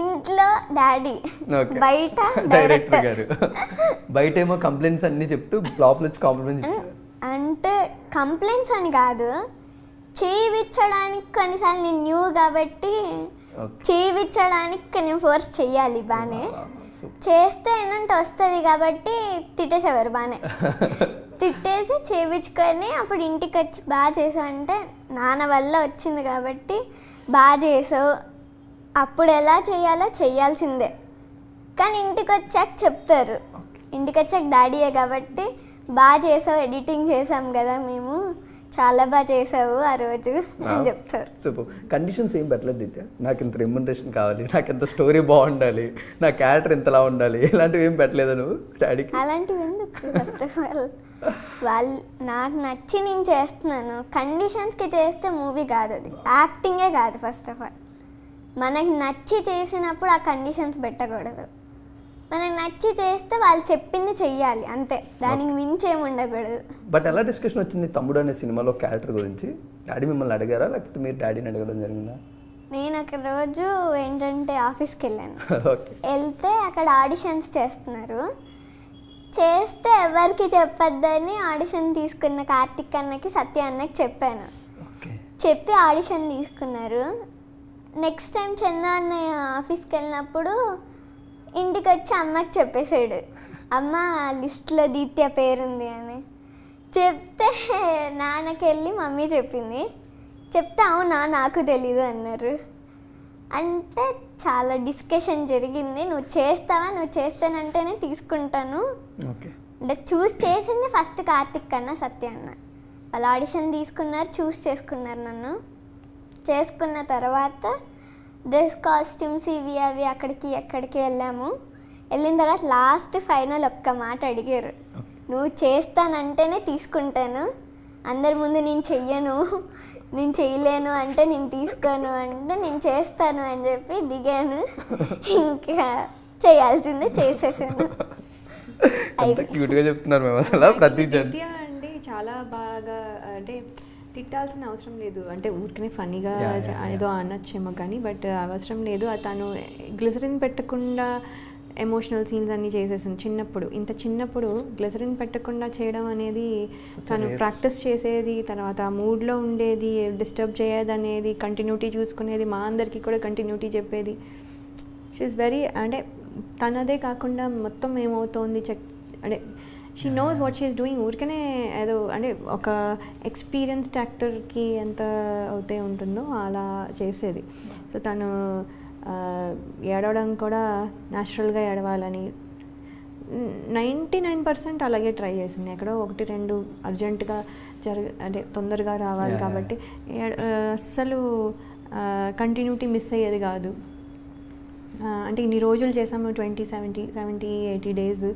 ఇంట్లో డాడీ, బయట డైరెక్టర్ గారు. బయట ఏమో కంప్లైంట్స్ అన్ని చెప్తూ లోపల వచ్చి కాంప్లిమెంట్స్. అంటే కంప్లైంట్స్ అని కాదు, చేయించడానికి కొన్నిసార్లు నేను న్యూ కాబట్టి చేయించడానికి కొంచెం ఫోర్స్ చెయ్యాలి. బాగానే చేస్తే ఏంటంటే వస్తుంది కాబట్టి తిట్టేసేవారు బాగానే. తిట్టేసి చేయించుకొని అప్పుడు ఇంటికి వచ్చి బాగా చేసావు అంటే నాన్న వల్ల వచ్చింది కాబట్టి బాగా చేసావు, అప్పుడు ఎలా చేయాలో చేయాల్సిందే, కానీ ఇంటికి వచ్చాక చెప్తారు, ఇంటికి వచ్చాక డాడీయే కాబట్టి బాగా చేసావు, ఎడిటింగ్ చేసాం కదా మేము, చాలా బాగా చేసావు ఆ రోజు అని చెప్తారు. సూపర్. కండిషన్స్ ఏం పెట్టలేదు దిత్య, నాకు ఇంత రెమ్యునరేషన్ కావాలి, నాకు ఇంత స్టోరీ బాగుండాలి, నా క్యారెక్టర్ ఇంతలా ఉండాలి, ఇలాంటివి ఏం పెట్టలేదు నువ్వు డాడీకి? అలాంటివి ఎందుకు? ఫస్ట్ ఆఫ్ ఆల్ వాళ్ళు నాకు నచ్చి నేను చేస్తున్నాను, కండిషన్స్కి చేస్తే మూవీ కాదు, అది యాక్టింగే కాదు. ఫస్ట్ ఆఫ్ ఆల్ మనకి నచ్చి చేసినప్పుడు ఆ కండిషన్స్ పెట్టకూడదు. మనకు నచ్చి చేస్తే వాళ్ళు చెప్పింది చెయ్యాలి అంతే, దానికి మించి ఏమి ఉండకూడదు. బట్ ఎలా డిస్కషన్ వచ్చింది తమ్ముడు అనే సినిమాలో క్యారెక్టర్ గురించి? డాడీ మిమ్మల్ని అడిగారా లేకపోతే మీరు డాడీని అడగడం జరిగిందా? నేను ఒక రోజు ఏంటంటే ఆఫీస్కి వెళ్ళాను. వెళ్తే అక్కడ ఆడిషన్స్ చేస్తున్నారు. చేస్తే ఎవరికి చెప్పొద్దని ఆడిషన్ తీసుకున్న కార్తిక్ అన్నకి, సత్య అన్నకి చెప్పాను. చెప్పి ఆడిషన్ తీసుకున్నారు. నెక్స్ట్ టైం చంద అన్నయ్య ఆఫీస్కి వెళ్ళినప్పుడు ఇంటికి వచ్చి అమ్మకి చెప్పేశాడు, అమ్మ లిస్ట్లో దీత్య పేరుంది అని. చెప్తే నాన్నకి వెళ్ళి మమ్మీ చెప్పింది. చెప్తే అవునా నాకు తెలీదు అన్నారు. అంటే చాలా డిస్కషన్ జరిగింది. నువ్వు చేస్తావా, నువ్వు చేస్తానంటేనే తీసుకుంటాను అంటే చూస్ చేసింది ఫస్ట్ కార్తిక్ అన్న, సత్య అన్న. వాళ్ళు ఆడిషన్ తీసుకున్నారు, చూస్ చేసుకున్నారు నన్ను. చేసుకున్న తర్వాత డ్రెస్, కాస్ట్యూమ్స్ ఇవి అవి ఎక్కడికి వెళ్ళాము. వెళ్ళిన తర్వాత లాస్ట్ ఫైనల్ ఒక్క మాట అడిగారు, నువ్వు చేస్తానంటేనే తీసుకుంటాను, అందరి ముందు నేను చెయ్యను, నేను చేయలేను అంటే నేను తీసుకోను అంటే నేను చేస్తాను అని చెప్పి దిగాను. ఇంకా చేయాల్సిందే చేసేసాను. చెప్తున్నారు మేము అసలు ప్రతి అంటే చాలా బాగా అంటే తిట్టాల్సిన అవసరం లేదు, అంటే ఊరికనే ఫన్నీగా ఏదో అనొచ్చేమో కానీ బట్ అవసరం లేదు. తను గ్లిసరిన్ పెట్టకుండా ఎమోషనల్ సీన్స్ అన్నీ చేసేసింది చిన్నప్పుడు. ఇంత చిన్నప్పుడు గ్లిసరిన్ పెట్టకుండా చేయడం అనేది తను ప్రాక్టీస్ చేసేది, తర్వాత మూడ్లో ఉండేది, డిస్టర్బ్ చేయదు అనేది, కంటిన్యూటీ చూసుకునేది, మా అందరికీ కూడా కంటిన్యూటీ చెప్పేది. షీఈస్ వెరీ అంటే తనదే కాకుండా మొత్తం ఏమవుతోంది అంటే she knows what she is doing. ఊరికనే ఏదో అంటే ఒక ఎక్స్పీరియన్స్డ్ యాక్టర్కి ఎంత అవుతే ఉంటుందో అలా చేసేది. సో తను ఏడవడం కూడా న్యాచురల్గా ఏడవాలని 99% అలాగే ట్రై చేసింది. ఎక్కడో 1-2 అర్జెంటుగా అంటే తొందరగా రావాలి కాబట్టి అస్సలు కంటిన్యూటీ మిస్ అయ్యేది కాదు. అంటే ఇన్ని రోజులు చేసాము, 70-80 డేస్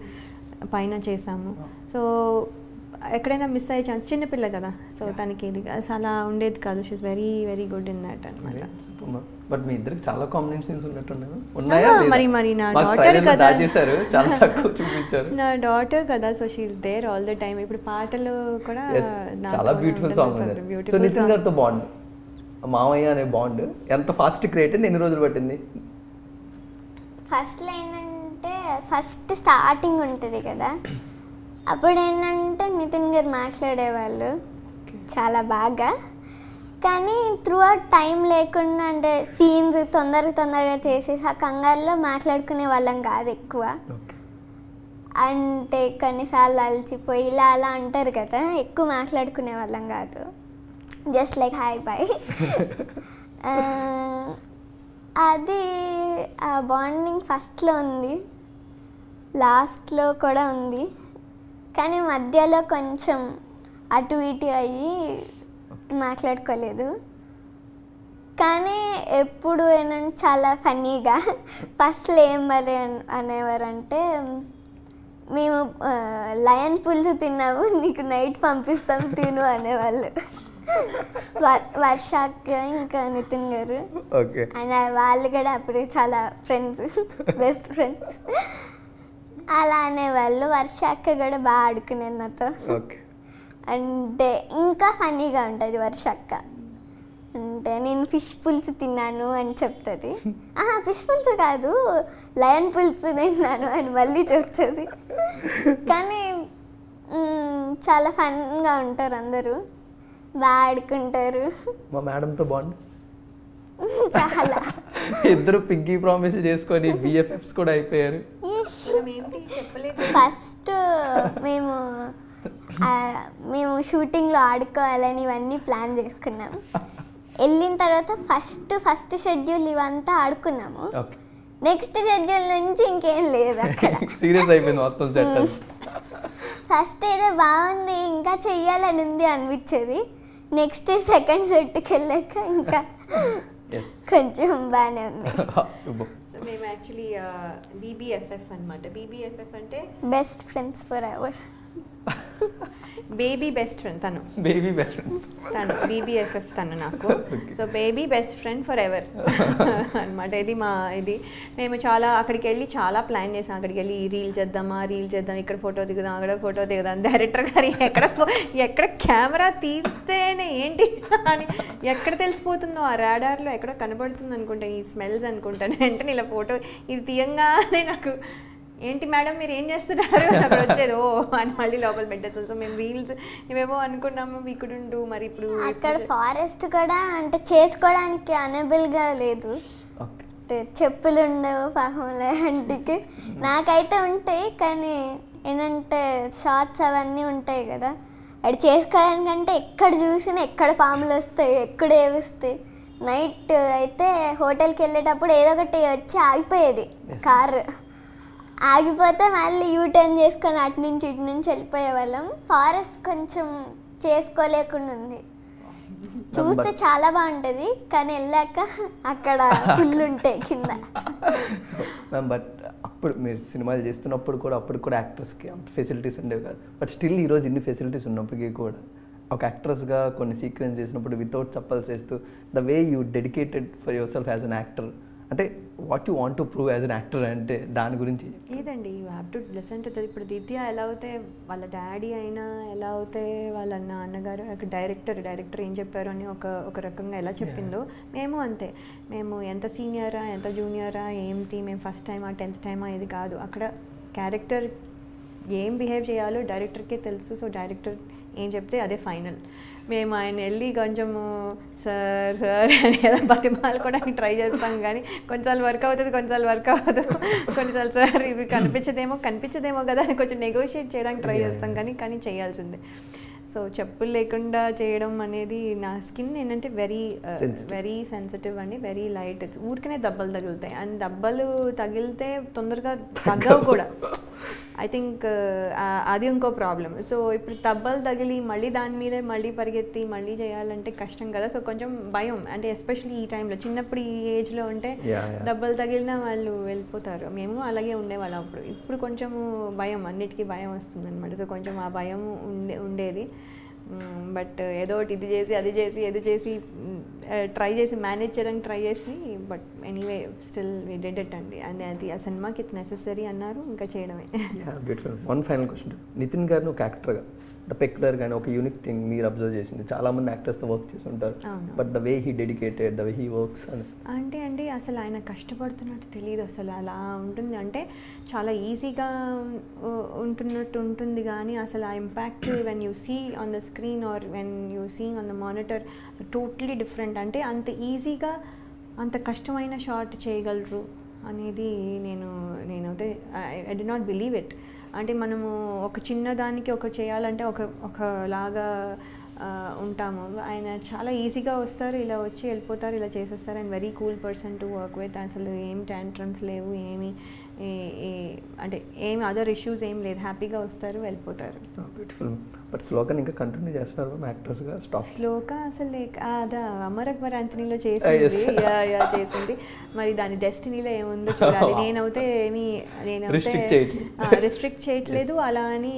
పైన చేసాము. సో ఎక్కడైనా మిస్ అయ్యే ఛాన్స్, చిన్నపిల్ల కదా, సో తనకి ఇది అలా ఉండేది కాదు. She is very very good in that అనమాట. బట్ మీ ఇద్దరికి చాలా కాంబినేషన్స్ ఉన్నట్టున్నాయి. మరి నా డాటర్ కదా, చాలా తక్కువ చూపించారు. నా డాటర్ కదా, so she is there all the time. ఇప్పుడు పాటలు కూడా చాలా బ్యూటిఫుల్ సాంగ్ ఉంది. సో నితిన్ గారితో బాండ్, మామయ్య అనే బాండ్ ఎంత ఫాస్ట్ క్రియేట్ అయింది, ఎన్ని రోజులు పట్టింది? ఫస్ట్లో ఏంటంటే ఫస్ట్ స్టార్టింగ్ ఉంటుంది కదా, అప్పుడు ఏంటంటే నితిన్ గారు మాట్లాడేవాళ్ళు చాలా బాగా. కానీ త్రూ అవుట్ టైం లేకుండా అంటే సీన్స్ తొందరగా చేసేసి ఆ కంగారులో మాట్లాడుకునే వాళ్ళం కాదు ఎక్కువ. అంటే కొన్నిసార్లు అలసిపోయి ఇలా అలా అంటారు కదా, ఎక్కువ మాట్లాడుకునే వాళ్ళం కాదు. Just like hi bye. అది ఆ బాండింగ్ ఫస్ట్లో ఉంది, లాస్ట్లో కూడా ఉంది. కానీ మధ్యలో కొంచెం అటు ఇటు అయ్యి మాట్లాడుకోలేదు. కానీ ఎప్పుడు ఏంటంటే చాలా ఫన్నీగా ఫస్ట్లో ఏం బలే అనేవారంటే, మేము లయన్ పులుసు తిన్నాము, నీకు నైట్ పంపిస్తాం తిను అనేవాళ్ళు. వర్షాక్ ఇంకా నితిన్ గారు అండ్ వాళ్ళు కూడా అప్పుడు చాలా ఫ్రెండ్స్, బెస్ట్ ఫ్రెండ్స్ అలా అనేవాళ్ళు. వర్షాక్క కూడా బాగా ఆడుకునేది నాతో. అంటే ఇంకా ఫన్నీగా ఉంటుంది వర్షాక్క. అంటే నేను ఫిష్ పులుసు తిన్నాను అని చెప్తుంది. ఫిష్ పులుసు కాదు, లయన్ పులుసు తిన్నాను అని మళ్ళీ చెప్తుంది. కానీ చాలా ఫన్గా ఉంటారు అందరూ, బాగా ఆడుకుంటారు. మా మేడంతో బాండ్ చాలా. ఇద్దరు పింకీ ప్రామిస్ చేసుకొని BFFs కూడా అయిపోయారు. ఫస్ట్ మేము షూటింగ్లో ఆడుకోవాలని ఇవన్నీ ప్లాన్ చేసుకున్నాము. వెళ్ళిన తర్వాత ఫస్ట్ షెడ్యూల్ ఇవంతా ఆడుకున్నాము. నెక్స్ట్ షెడ్యూల్ నుంచి ఇంకేం లేదు అక్కడ. సీరియస్ అయిపోయింది మొత్తం సెట్. ఫస్ట్ ఏదో బాగుంది ఇంకా చెయ్యాలని ఉంది అనిపించేది, నెక్స్ట్ సెకండ్ సెట్కి వెళ్ళాక ఇంకా కొంచెం బాగానే ఉంది. సో మేము యాక్చువల్లీ BBFF అనమాట. BBFF అంటే best friends for ever. Baby best friend తను. బేబీ బెస్ట్ ఫ్రెండ్స్ తను BBFF తను నాకు. So baby best friend for ever అనమాట. ఇది మేము చాలా అక్కడికి వెళ్ళి చాలా ప్లాన్ చేసాం. అక్కడికి వెళ్ళి రీల్ చేద్దాం, ఇక్కడ ఫోటో దిగుదాం, అక్కడ ఫోటో దిగుదాం. డైరెక్టర్ గారు ఎక్కడ కెమెరా తీస్తేనే ఏంటి అని ఎక్కడ తెలిసిపోతుందో ఆ రాడార్లో ఎక్కడ కనబడుతుంది అనుకుంటా, ఈ స్మెల్స్ అనుకుంటాను. వెంటనే ఇలా ఫోటో ఇది తీయంగానే నాకు ఏంటి మేడం మీరు ఏం చేస్తున్నారు అక్కడ వచ్చేది ఓ అని మళ్ళీ లోపల పెట్టేస్తాం. సో మేము రీల్స్ ఇవేమో అనుకున్నాము ఇక్కడుండు. మరి ఇప్పుడు అక్కడ ఫారెస్ట్ కూడా అంటే చేసుకోవడానికి అనేబుల్గా లేదు, చెప్పులు ఉండవు పాపంలే అంటికి. నాకైతే ఉంటాయి కానీ ఏంటంటే షార్ట్స్ అవన్నీ ఉంటాయి కదా, అది చేసుకోవడానికంటే ఎక్కడ చూసినా ఎక్కడ పాములు వస్తాయి, ఎక్కడ ఏవిస్తాయి. నైట్ అయితే హోటల్కి వెళ్ళేటప్పుడు ఏదో ఒకటి వచ్చి ఆగిపోయేది కారు, ఆగిపోతే మళ్ళీ యూటర్న్ చేసుకొని అటు నుంచి ఇటు నుంచి వెళ్ళిపోయే వాళ్ళం. ఫారెస్ట్ కొంచెం చేసుకోలేకుండా ఉంది, చూస్తే చాలా బాగుంటుంది కానీ వెళ్ళాక అక్కడ ఫుల్ ఉంటాయి కింద. బట్ అప్పుడు మీరు సినిమాలు చేస్తున్నప్పుడు కూడా అప్పుడు కూడా యాక్టర్స్కి అంత ఫెసిలిటీస్ ఉండేవి కాదు. బట్ స్టిల్ ఈరోజు ఇన్ని ఫెసిలిటీస్ ఉన్నప్పటికీ కూడా ఒక యాక్ట్రెస్గా కొన్ని సీక్వెన్స్ చేసినప్పుడు వితౌట్ చప్పల్స్ వేస్తూ the way you dedicated for yourself as an actor, అంటే what you want to prove as an actor అంటే దాని గురించి లేదండి. You have to listen to that. ఇప్పుడు దిత్య ఎలా అవుతే వాళ్ళ డాడీ అయినా, ఎలా అవుతే వాళ్ళ నాన్నగారు డైరెక్టర్ ఏం చెప్పారు అని ఒక రకంగా ఎలా చెప్పిందో మేము అంతే. మేము ఎంత సీనియరా ఎంత జూనియరా ఏంటి, మేము ఫస్ట్ టైమా 10th టైమా ఇది కాదు. అక్కడ క్యారెక్టర్ ఏం బిహేవ్ చేయాలో డైరెక్టర్కే తెలుసు. సో డైరెక్టర్ ఏం చెప్తే అదే ఫైనల్. మేము ఆయన వెళ్ళి కొంచెము సార్ అని ఏదో బతిమాలుకోవడానికి ట్రై చేస్తాం కానీ కొన్నిసార్లు వర్క్ అవుతుంది, కొన్నిసార్లు వర్క్ అవ్వదు. కొన్నిసార్లు సార్ ఇవి కనిపించదేమో కదా అని కొంచెం నెగోషియేట్ చేయడానికి ట్రై చేస్తాం కానీ చేయాల్సిందే. సో చెప్పులు లేకుండా చేయడం అనేది నా స్కిన్ ఏంటంటే వెరీ సెన్సిటివ్ అండి, వెరీ లైట్. ఊరికనే దెబ్బలు తగులుతాయి అండ్ దెబ్బలు తగిలితే తొందరగా తగ్గవు కూడా. ఐ థింక్ అది ఇంకో ప్రాబ్లం. సో ఇప్పుడు దెబ్బలు తగిలి మళ్ళీ దాని మీద మళ్ళీ పరిగెత్తి మళ్ళీ చేయాలంటే కష్టం కదా. సో కొంచెం భయం, అంటే ఎస్పెషల్లీ ఈ టైంలో చిన్నప్పుడు ఈ ఏజ్లో ఉంటే దెబ్బలు తగిలినా వాళ్ళు వెళ్ళిపోతారు. మేము అలాగే ఉండేవాళ్ళం అప్పుడు. ఇప్పుడు కొంచెము భయం, అన్నిటికీ భయం వస్తుంది అనమాట. సో కొంచెం ఆ భయం ఉండేది. బట్ ఏదో ఒకటి ఇది చేసి ట్రై చేసి మేనేజ్ చేయడానికి ట్రై చేసి, but anyway still we did it అండి. అండ్ అది ఆ సినిమాకి ఇట్ నెసెసరీ అన్నారు, ఇంకా చేయడమే. Beautiful. One final question. Nithiin గారిని ఒక యాక్టర్గా ద పెక్యులర్ కానీ ఒక యూనిక్ థింగ్ మీరు అబ్జర్వ్ చేసింది, చాలామంది యాక్టర్స్తో వర్క్ చేసి ఉంటారు, but the way he dedicated, the way he works అని అంటే అసలు ఆయన కష్టపడుతున్నట్టు తెలియదు. అసలు అలా ఉంటుంది అంటే చాలా ఈజీగా ఉంటున్నట్టు ఉంటుంది కానీ అసలు ఆ impact when you see on the screen or when you see on the monitor totally different. అంటే అంత ఈజీగా అంత కష్టమైన షాట్ చేయగలరు అనేది నేనైతే I did not believe it. అంటే మనము ఒక చిన్నదానికి చేయాలంటే ఒకలాగా ఉంటాము. ఆయన చాలా ఈజీగా వస్తారు, ఇలా వచ్చి వెళ్ళిపోతారు, ఇలా చేసేస్తారు. And very cool person to work with. అసలు ఏం టాంట్రమ్స్ లేవు, అంటే ఏమి అదర్ ఇష్యూస్ ఏం లేదు, హ్యాపీగా వస్తారు వెళ్ళిపోతారు. బ్యూటిఫుల్. బట్ శ్లోకని ఇంకా కంటిన్యూ చేస్తున్నారు యాక్టర్స్గా స్టాప్? శ్లోక అసలు అదా అమర్ అక్బర్ ఆంథనీలో చేసింది, చేసింది. మరి దాని డెస్టినీలో ఏముందో చూడాలి. నేనైతే రిస్ట్రిక్ట్ చేయట్లేదు, అలా అని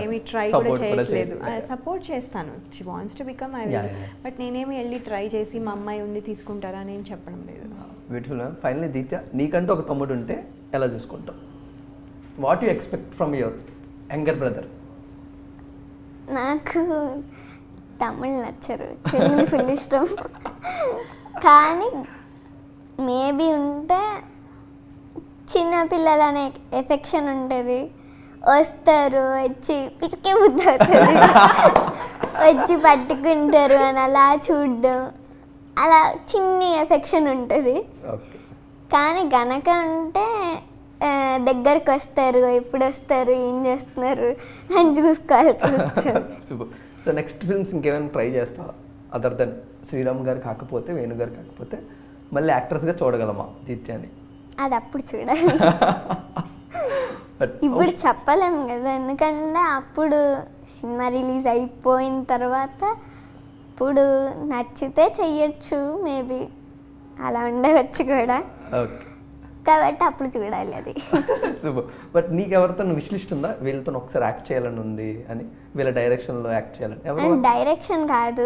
ఏమి ట్రై కూడా చేయట్లేదు. సపోర్ట్ చేస్తాను, she wants to become I will, but నేనేమి వెళ్ళి ట్రై చేసి మా అమ్మాయి ఉంది తీసుకుంటారా అని ఏం చెప్పడం లేదు. బ్యూటిఫుల్. ఫైనల్లీ దీత్య, నీకంటూ ఒక తమ్ముడు ఉంటే ఎలా చూసుకుంటావు? What you expect from your younger brother? నాకు తమ్ముళ్ళు నచ్చరు, చెల్లి ఫుల్ ఇష్టం. కానీ మేబీ ఉంటే చిన్నపిల్లలనే ఎఫెక్షన్ ఉంటుంది, వస్తారు వచ్చి పిచ్చికే బుద్ధి అవుతుంది, వచ్చి పట్టుకుంటారు అని అలా చూడడం, అలా చిన్ని ఎఫెక్షన్ ఉంటుంది. కానీ గనక ఉంటే దగ్గరికి వస్తారు, ఎప్పుడు వస్తారు, ఏం చేస్తున్నారు అని చూసుకోవాల్సి వస్తుంది. సో నెక్స్ట్ ఫిల్మ్స్ ఇంకేమైనా ట్రై చేస్తావా అదర్ దెన్ శ్రీరామ్ గారు కాకపోతే, వేణు గారు కాకపోతే మళ్ళీ యాక్ట్రెస్గా చూడగలమా దీత్యాని? అది అప్పుడు చూడాలి. ఇప్పుడు చెప్పలేము కదా, ఎందుకంటే అప్పుడు సినిమా రిలీజ్ అయిపోయిన తర్వాత ఇప్పుడు నచ్చితే చెయ్యొచ్చు, మేబీ అలా ఉండవచ్చు కూడా. కాబట్టి అప్పుడు చూడాలి అది. సూపర్. బట్ నీకు ఎవరితో విష్ లిస్ట్ ఉందా, వీళ్ళతో ఒకసారి యాక్ట్ చేయాలని ఉంది అని, వీళ్ళ డైరెక్షన్లో యాక్ట్ చేయాలని? డైరెక్షన్ కాదు,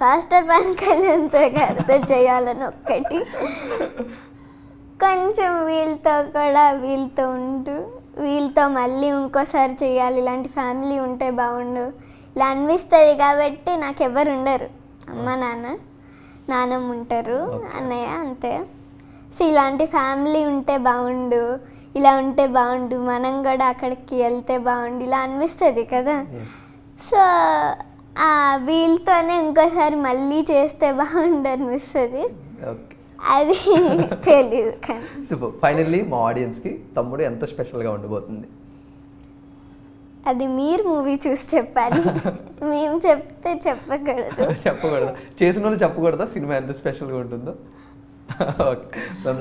పాస్టర్ పవన్ కళ్యాణ్తో గారితో చేయాలని ఒక్కటి. కొంచెం వీళ్ళతో ఉంటూ వీళ్ళతో మళ్ళీ ఇంకోసారి చేయాలి, ఇలాంటి ఫ్యామిలీ ఉంటే బాగుండు ఇలా అనిపిస్తుంది. కాబట్టి నాకు ఎవరు ఉండరు, అమ్మ నాన్నమ్మ ఉంటారు, అన్నయ్య, అంతే. సో ఇలాంటి ఫ్యామిలీ ఉంటే బాగుండు, ఇలా ఉంటే బాగుండు, మనం కూడా అక్కడికి వెళ్తే బాగుండు ఇలా అనిపిస్తుంది కదా. సో వీళ్ళతోనే ఇంకోసారి మళ్ళీ చేస్తే బాగుండు అనిపిస్తుంది, అది తెలీదు కానీ. సూపర్. ఫైనల్లీ మా ఆడియన్స్కి తమ్ముడు ఎంత స్పెషల్గా ఉండబోతుంది అది మీరు మూవీ చూసి చెప్పాలి, మేము చెప్తే చెప్పకూడదు. చేసిన వాళ్ళు చెప్పకూడదా సినిమా ఎంత స్పెషల్గా ఉంటుందో? Okay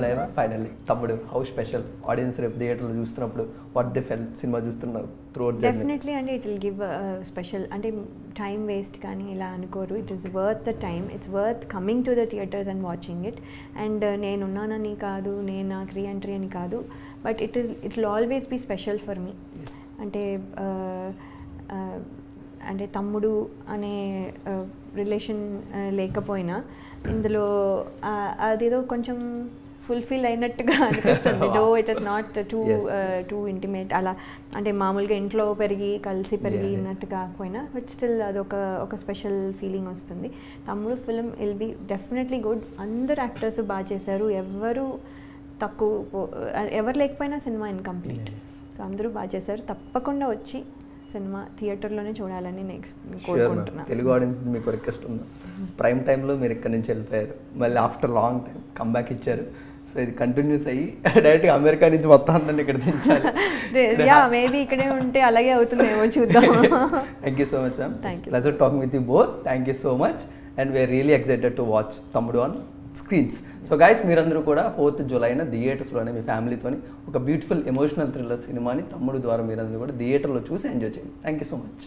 ma'am, finally Thammudu how special, audience రేపు థియేటర్లో చూస్తున్నప్పుడు వాట్ దే ఫెల్ సినిమా చూస్తున్నారు త్రూఅవుట్ జర్నీ? డెఫినెట్లీ అంటే ఇట్ విల్ గివ్ స్పెషల్, అంటే టైం వేస్ట్ కానీ ఇలా అనుకోరు. It is worth the time, it's worth coming to the theatres and watching it. And నేనున్నానని కాదు, నేను నాకు రీఎంట్రీ అని కాదు, but it will always be special for me. అంటే తమ్ముడు అనే రిలేషన్ లేకపోయినా ఇందులో అదేదో కొంచెం ఫుల్ఫిల్ అయినట్టుగా అనిపిస్తుంది. Though it is not too intimate అలా, అంటే మామూలుగా ఇంట్లో కలిసి పెరిగినట్టు కాకపోయినా, బట్ స్టిల్ అదొక స్పెషల్ ఫీలింగ్ వస్తుంది. Thammudu film will be definitely good. అందరు యాక్టర్స్ బాగా చేశారు, ఎవరు లేకపోయినా సినిమా ఇన్కంప్లీట్. సో అందరూ బాగా చేశారు, తప్పకుండా వచ్చి సినిమా థియేటర్లోనే చూడాలని నెక్స్ట్ కోరుకుంటున్నాను. తెలుగు ఆడియన్స్ మీకు రిక్వెస్ట్ ఉందా, ప్రైమ్ టైంలో మీరు ఇక్కడ నుంచి వెళ్ళిపోయారు, మళ్ళీ ఆఫ్టర్ లాంగ్ టైం కమ్బ్యాక్ ఇచ్చారు, సో ఇది కంటిన్యూస్ అయ్యి డైరెక్ట్గా అమెరికా నుంచి మొత్తం అందరినీ ఇక్కడ దించాలి. మేబీ ఇక్కడే ఉంటే అలాగే అవుతుందేమో, చూద్దాం. Thank you so much ma'am, pleasure talking with you both. Thank you so much and we're really excited to watch Thammudu on screens. So guys, మీరందరూ కూడా 4th జూలైన థియేటర్స్లోనే మీ ఫ్యామిలీతోని ఒక బ్యూటిఫుల్ ఎమోషనల్ థ్రిల్లర్ సినిమాని తమ్ముడు ద్వారా మీరందరూ కూడా థియేటర్లో చూసి ఎంజాయ్ చేయండి. Thank you so much.